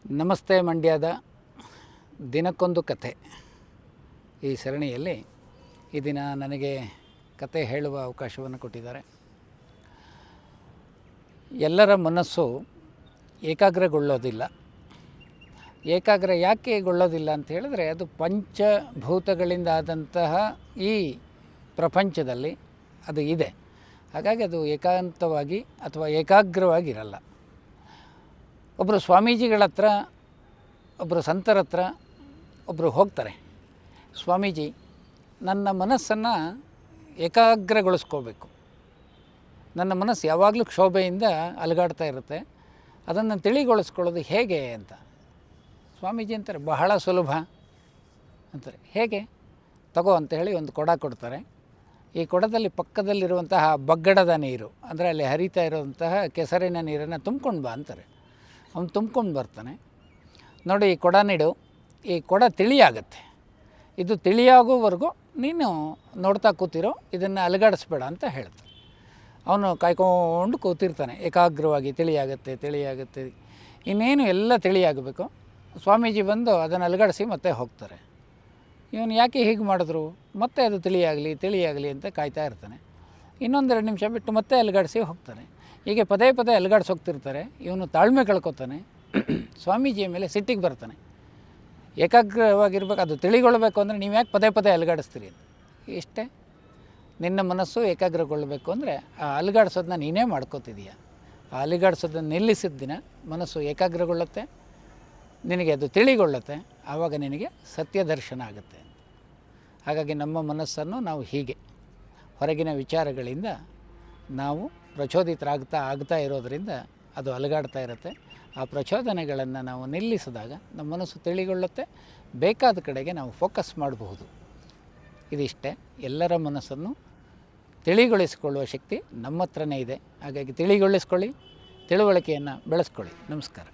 ನಮಸ್ತೆ ಮಂಡ್ಯದ ದಿನಕ್ಕೊಂದು ಕಥೆ ಈ ಸರಣಿಯಲ್ಲಿ ಈ ದಿನ ನನಗೆ ಕತೆ ಹೇಳುವ ಅವಕಾಶವನ್ನು ಕೊಟ್ಟಿದ್ದಾರೆ. ಎಲ್ಲರ ಮನಸ್ಸು ಏಕಾಗ್ರಗೊಳ್ಳೋದಿಲ್ಲ. ಏಕಾಗ್ರ ಯಾಕೆಗೊಳ್ಳೋದಿಲ್ಲ ಅಂತ ಹೇಳಿದ್ರೆ, ಅದು ಪಂಚಭೂತಗಳಿಂದ ಆದಂತಹ ಈ ಪ್ರಪಂಚದಲ್ಲಿ ಅದು ಇದೆ. ಹಾಗಾಗಿ ಅದು ಏಕಾಂತವಾಗಿ ಅಥವಾ ಏಕಾಗ್ರವಾಗಿರಲ್ಲ. ಒಬ್ಬರು ಸ್ವಾಮೀಜಿಗಳ ಹತ್ರ, ಒಬ್ಬರು ಸಂತರ ಹತ್ರ ಒಬ್ಬರು ಹೋಗ್ತಾರೆ. ಸ್ವಾಮೀಜಿ, ನನ್ನ ಮನಸ್ಸನ್ನು ಏಕಾಗ್ರಗೊಳಿಸ್ಕೋಬೇಕು, ನನ್ನ ಮನಸ್ಸು ಯಾವಾಗಲೂ ಕ್ಷೋಭೆಯಿಂದ ಅಲುಗಾಡ್ತಾ ಇರುತ್ತೆ, ಅದನ್ನು ತಿಳಿಗೊಳಿಸ್ಕೊಳ್ಳೋದು ಹೇಗೆ ಅಂತ. ಸ್ವಾಮೀಜಿ ಅಂತಾರೆ, ಬಹಳ ಸುಲಭ ಅಂತಾರೆ. ಹೇಗೆ? ತಗೋ ಅಂತ ಹೇಳಿ ಒಂದು ಕೊಡ ಕೊಡ್ತಾರೆ. ಈ ಕೊಡದಲ್ಲಿ ಪಕ್ಕದಲ್ಲಿರುವಂತಹ ಬಗ್ಗಡದ ನೀರು, ಅಂದರೆ ಅಲ್ಲಿ ಹರಿತಾ ಇರುವಂತಹ ಕೆಸರಿನ ನೀರನ್ನು ತುಂಬ್ಕೊಂಡು ಬಾ ಅಂತಾರೆ. ಅವನು ತುಂಬ್ಕೊಂಡು ಬರ್ತಾನೆ. ನೋಡಿ, ಈ ಕೊಡ ನೀಡು, ಈ ಕೊಡ ತಿಳಿಯಾಗತ್ತೆ, ಇದು ತಿಳಿಯಾಗೋವರೆಗೂ ನೀನು ನೋಡ್ತಾ ಕೂತಿರೋ, ಇದನ್ನು ಅಲುಗಾಡಿಸ್ಬೇಡ ಅಂತ ಹೇಳ್ತಾರೆ. ಅವನು ಕಾಯ್ಕೊಂಡು ಕೂತಿರ್ತಾನೆ ಏಕಾಗ್ರವಾಗಿ. ತಿಳಿಯಾಗತ್ತೆ. ಇನ್ನೇನು ಎಲ್ಲ ತಿಳಿಯಾಗಬೇಕು. ಸ್ವಾಮೀಜಿ ಬಂದು ಅದನ್ನು ಅಲುಗಾಡಿಸಿ ಮತ್ತೆ ಹೋಗ್ತಾರೆ. ಇವನು ಯಾಕೆ ಹೀಗೆ ಮಾಡಿದ್ರು, ಮತ್ತೆ ಅದು ತಿಳಿಯಾಗಲಿ ಅಂತ ಕಾಯ್ತಾ ಇರ್ತಾನೆ. ಇನ್ನೊಂದೆರಡು ನಿಮಿಷ ಬಿಟ್ಟು ಮತ್ತೆ ಅಲುಗಾಡಿಸಿ ಹೋಗ್ತಾನೆ. ಹೀಗೆ ಪದೇ ಅಲುಗಾಡಿಸಿ ಹೋಗ್ತಿರ್ತಾರೆ. ಇವನು ತಾಳ್ಮೆ ಕಳ್ಕೊತಾನೆ. ಸ್ವಾಮೀಜಿಯ ಮೇಲೆ ಸಿಟ್ಟಿಗೆ ಬರ್ತಾನೆ. ಏಕಾಗ್ರವಾಗಿರ್ಬೇಕು, ಅದು ತಿಳಿಗೊಳ್ಳಬೇಕು ಅಂದರೆ ನೀವು ಯಾಕೆ ಪದೇ ಅಲುಗಾಡಿಸ್ತೀರಿ? ಇಷ್ಟೇ, ನಿನ್ನ ಮನಸ್ಸು ಏಕಾಗ್ರಗೊಳ್ಳಬೇಕು ಅಂದರೆ ಆ ಅಲುಗಾಡಿಸೋದನ್ನ ನೀನೇ ಮಾಡ್ಕೋತಿದೀಯ. ಆ ಅಲುಗಾಡಿಸೋದನ್ನು ನಿಲ್ಲಿಸಿದ ದಿನ ಮನಸ್ಸು ಏಕಾಗ್ರಗೊಳ್ಳುತ್ತೆ, ನಿನಗೆ ಅದು ತಿಳಿಗೊಳ್ಳುತ್ತೆ, ಆವಾಗ ನಿನಗೆ ಸತ್ಯ ದರ್ಶನ ಆಗುತ್ತೆ. ಹಾಗಾಗಿ ನಮ್ಮ ಮನಸ್ಸನ್ನು ನಾವು ಹೀಗೆ ಹೊರಗಿನ ವಿಚಾರಗಳಿಂದ ನಾವು ಪ್ರಚೋದಿತರಾಗ್ತಾ ಇರೋದರಿಂದ ಅದು ಅಲುಗಾಡ್ತಾ ಇರುತ್ತೆ. ಆ ಪ್ರಚೋದನೆಗಳನ್ನು ನಾವು ನಿಲ್ಲಿಸಿದಾಗ ನಮ್ಮ ಮನಸ್ಸು ತಿಳಿಗೊಳ್ಳುತ್ತೆ, ಬೇಕಾದ ಕಡೆಗೆ ನಾವು ಫೋಕಸ್ ಮಾಡಬಹುದು. ಇದಿಷ್ಟೇ, ಎಲ್ಲರ ಮನಸ್ಸನ್ನು ತಿಳಿಗೊಳಿಸಿಕೊಳ್ಳುವ ಶಕ್ತಿ ನಮ್ಮ ಹತ್ರನೇ ಇದೆ. ಹಾಗಾಗಿ ತಿಳಿಗೊಳಿಸ್ಕೊಳ್ಳಿ, ತಿಳುವಳಿಕೆಯನ್ನು ಬೆಳೆಸ್ಕೊಳ್ಳಿ. ನಮಸ್ಕಾರ.